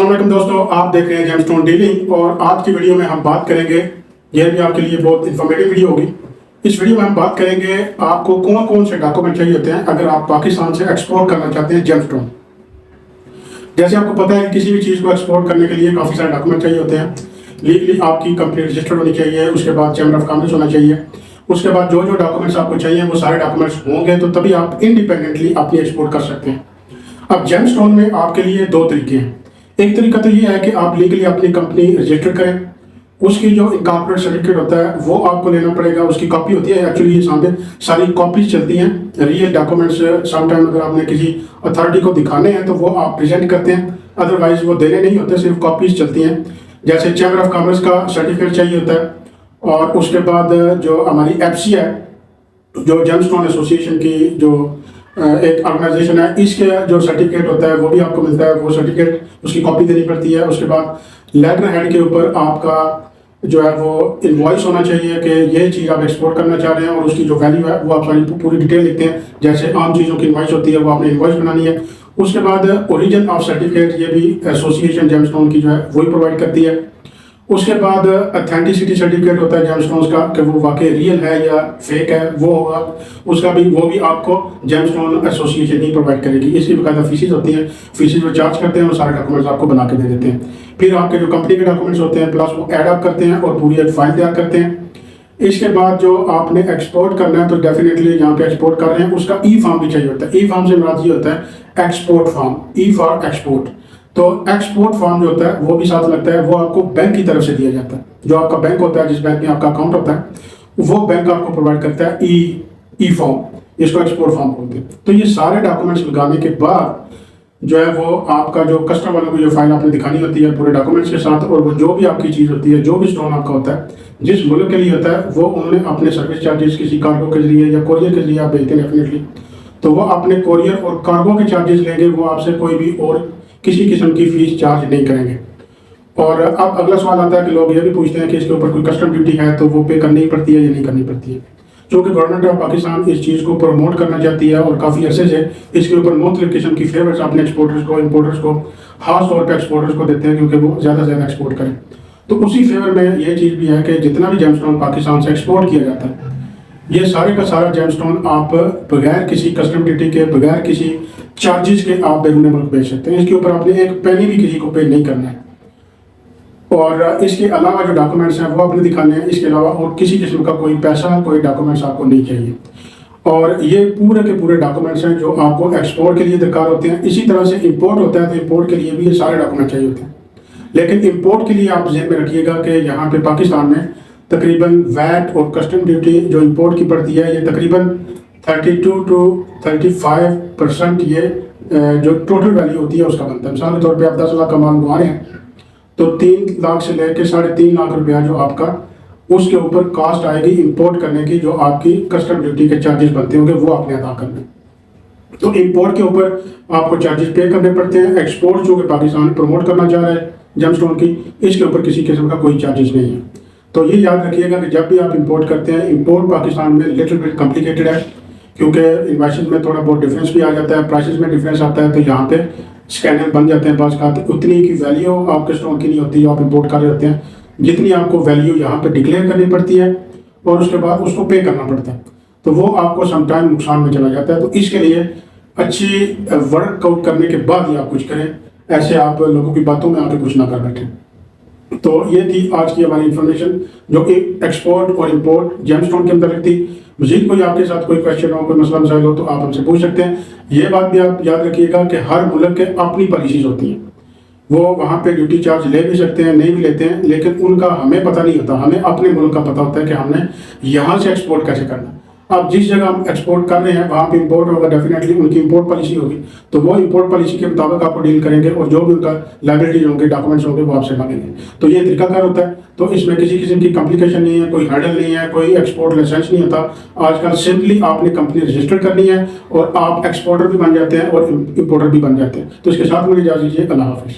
अस्सलाम वालेकुम दोस्तों, आप देख रहे हैं जेमस्टोन डीलिंग और आज की वीडियो में हम बात करेंगे, यह भी आपके लिए बहुत इन्फॉर्मेटिव वीडियो होगी। इस वीडियो में हम बात करेंगे आपको कौन कौन से डॉक्यूमेंट चाहिए होते हैं अगर आप पाकिस्तान से एक्सपोर्ट करना चाहते हैं जेमस्टोन। जैसे आपको पता है कि किसी भी चीज़ को एक्सपोर्ट करने के लिए काफ़ी सारे डॉक्यूमेंट चाहिए होते हैं। लीगली आपकी कंपनी रजिस्टर्ड होनी चाहिए, उसके बाद चैम्बर ऑफ कॉमर्स होना चाहिए, उसके बाद जो जो डॉक्यूमेंट्स आपको चाहिए वो सारे डॉक्यूमेंट्स होंगे तो तभी आप इंडिपेंडेंटली अपनी एक्सपोर्ट कर सकते हैं। अब जेमस्टोन में आपके लिए दो तरीके हैं। एक तरीका तो ये है कि आप लीगली अपनी कंपनी रजिस्टर करें, उसकी जो इनकॉर्पोरेट सर्टिफिकेट होता है वो आपको लेना पड़ेगा, उसकी कॉपी होती है। एक्चुअली ये सामने सारी कॉपीज चलती हैं, रियल डॉक्यूमेंट्स समटाइम अगर आपने किसी अथॉरिटी को दिखाने हैं तो वो आप प्रेजेंट करते हैं, अदरवाइज वो देने नहीं होते, सिर्फ कॉपीज चलती हैं। जैसे चैम्बर ऑफ कॉमर्स का सर्टिफिकेट चाहिए होता है और उसके बाद जो हमारी एफसी है, जो जेमस्टोन एसोसिएशन की जो एक ऑर्गेनाइजेशन है, इसके जो सर्टिफिकेट होता है वो भी आपको मिलता है, वो सर्टिफिकेट उसकी कॉपी देनी पड़ती है। उसके बाद लेटर हेड के ऊपर आपका जो है वो इनवॉइस होना चाहिए कि ये चीज़ आप एक्सपोर्ट करना चाह रहे हैं और उसकी जो वैल्यू है वो आप सारी पूरी डिटेल लिखते हैं। जैसे आम चीज़ों की इनवॉइस होती है वो आपने इनवॉइस बनानी है। उसके बाद ओरिजिन ऑफ सर्टिफिकेट, ये भी एसोसिएशन जेमस्टोन की जो है वही प्रोवाइड करती है। उसके बाद अथेंटिसिटी सर्टिफिकेट होता है जेमस्टोन्स का कि वो वाकई रियल है या फेक है, वो होगा, उसका भी वो भी आपको जेमस्टोन एसोसिएशन ही प्रोवाइड करेगी। इसकी बकायदा फीसेज होती हैं, फीसेज वो चार्ज करते हैं, वो सारे डॉक्यूमेंट्स आपको बना के दे देते हैं। फिर आपके जो कंपनी के डॉक्यूमेंट्स होते हैं प्लस वो एड अप करते हैं और पूरी एक फाइल तैयार करते हैं। इसके बाद जो आपने एक्सपोर्ट करना है तो डेफिनेटली जहाँ पे एक्सपोर्ट कर रहे हैं उसका ई फॉर्म भी चाहिए होता है। ई फॉर्म से मुराद ये होता है export form, E for export. तो एक्सपोर्ट फॉर्म जो होता है वो भी साथ लगता है, वो आपको बैंक की तरफ से दिया जाता है। जो आपका बैंक होता है, जिस बैंक में आपका अकाउंट होता है, वो बैंक आपको प्रोवाइड करता है ई फॉर्म, जिसको एक्सपोर्ट फॉर्म बोलते हैं। तो ये सारे डॉक्यूमेंट्स लगाने के बाद जो है वो आपका जो कस्टमर वालों को जो फाइल आपने दिखानी होती है पूरे डॉक्यूमेंट्स के साथ, और वो जो भी आपकी चीज़ होती है, जो भी स्टोन आपका होता है, जिस मुल्क के लिए होता है, वो उन्होंने अपने सर्विस चार्जेस किसी कार्गो के जरिए या कोरियर के जरिए आप भेजते हैं डेफिनेटली, तो वो अपने कोरियर और कार्गो के चार्जेस लेंगे, वो आपसे कोई भी और किसी किस्म की फीस चार्ज नहीं करेंगे। और अब अगला सवाल आता है कि लोग ये भी पूछते हैं कि इसके ऊपर कोई कस्टम ड्यूटी है तो वो पे करनी पड़ती है या नहीं करनी पड़ती है। क्योंकि गवर्नमेंट ऑफ पाकिस्तान इस चीज़ को प्रमोट करना चाहती है और काफ़ी अरसे से इसके ऊपर मुख्तलिफ किस्म की फेवर्स अपने एक्सपोर्टर्स को, इम्पोर्टर्स को, खास तौर पर एक्सपोर्टर्स को देते हैं क्योंकि वो ज़्यादा से ज़्यादा एक्सपोर्ट करें। तो उसी फेवर में ये चीज़ भी है कि जितना भी जेमस्टोन पाकिस्तान से एक्सपोर्ट किया जाता है, ये सारे का सारा जेमस्टोन आप बगैर किसी कस्टम ड्यूटी के, बगैर किसी चार्जेस के आप बैरून मुल्क भेज सकते हैं। इसके ऊपर आपने एक पेनी भी किसी को पे नहीं करना है। और इसके अलावा जो डॉक्यूमेंट्स हैं वो आपने दिखाने हैं, इसके अलावा और किसी किस्म का कोई पैसा, कोई डॉक्यूमेंट्स आपको नहीं चाहिए। और ये पूरे के पूरे डॉक्यूमेंट्स हैं जो आपको एक्सपोर्ट के लिए दरकार होते हैं। इसी तरह से इंपोर्ट होता है तो इंपोर्ट के लिए भी ये सारे डॉक्यूमेंट चाहिए होते हैं। लेकिन इंपोर्ट के लिए आप ज़हन में रखिएगा कि यहाँ पे पाकिस्तान में तकरीबन वैट और कस्टम ड्यूटी जो इंपोर्ट की पड़ती है, ये तकरीबन 32 to 35% ये जो टोटल वैल्यू होती है उसका बनता है। मिसाल के तौर पे आप 10 लाख का माल मंगवा रहे हैं तो 3 लाख से लेकर 3.5 लाख रुपया जो आपका उसके ऊपर कॉस्ट आएगी इंपोर्ट करने की, जो आपकी कस्टम ड्यूटी के चार्जेस बनते होंगे वो आपने अदा करने। तो इंपोर्ट के ऊपर आपको चार्जेस पे करने पड़ते हैं। एक्सपोर्ट जो कि पाकिस्तान प्रमोट करना चाह रहा है जेमस्टोन की, इसके ऊपर किसी किस्म का कोई चार्जेस नहीं है। तो ये याद रखिएगा कि जब भी आप इंपोर्ट करते हैं, इंपोर्ट पाकिस्तान में लिटिल बिट कॉम्प्लिकेटेड है क्योंकि इन्वाइसेस में थोड़ा बहुत डिफरेंस भी आ जाता है, प्राइसेस में डिफरेंस आता है। तो यहाँ पे स्कैनर बन जाते हैं, पास खाते उतनी की वैल्यू आपके स्टोन की नहीं होती जो आप इंपोर्ट कर रहे होते हैं, जितनी आपको वैल्यू यहाँ पे डिक्लेयर करनी पड़ती है और उसके बाद उसको पे करना पड़ता है। तो वो आपको समटाइम नुकसान में चला जाता है। तो इसके लिए अच्छी वर्कआउट करने के बाद ही आप कुछ करें, ऐसे आप लोगों की बातों में आके कुछ ना कर बैठे। तो ये थी आज की हमारी इन्फॉर्मेशन जो कि एक्सपोर्ट और इंपोर्ट जेमस्टोन के अंदर थी। मजीद कोई आपके साथ कोई क्वेश्चन हो, कोई मसला मसाइल हो तो आप हमसे पूछ सकते हैं। ये बात भी आप याद रखिएगा कि हर मुल्क के अपनी पॉलिसीज होती हैं, वो वहाँ पे ड्यूटी चार्ज ले भी सकते हैं, नहीं भी लेते हैं, लेकिन उनका हमें पता नहीं होता। हमें अपने मुल्क का पता होता है कि हमने यहाँ से एक्सपोर्ट कैसे करना। अब जिस जगह हम एक्सपोर्ट कर रहे हैं वहाँ पे इंपोर्ट होगा, डेफिनेटली उनकी इंपोर्ट पॉलिसी होगी, तो वो इंपोर्ट पॉलिसी के मुताबिक आपको डील करेंगे और जो भी उनका लाइबिलिटीज होंगे, डॉक्यूमेंट्स होंगे, वो आपसे मांगेंगे। तो ये तरीकाकार होता है। तो इसमें किसी किस्म की कॉम्प्लिकेशन नहीं है, कोई हर्डल नहीं है, कोई एक्सपोर्ट लाइसेंस नहीं होता। आजकल सिंपली आपने कंपनी रजिस्टर करनी है और आप एक्सपोर्टर भी बन जाते हैं और इंपोर्टर भी बन जाते हैं। तो इसके साथ मुझे इजाज़त दीजिए। अल्लाह हाफिज़।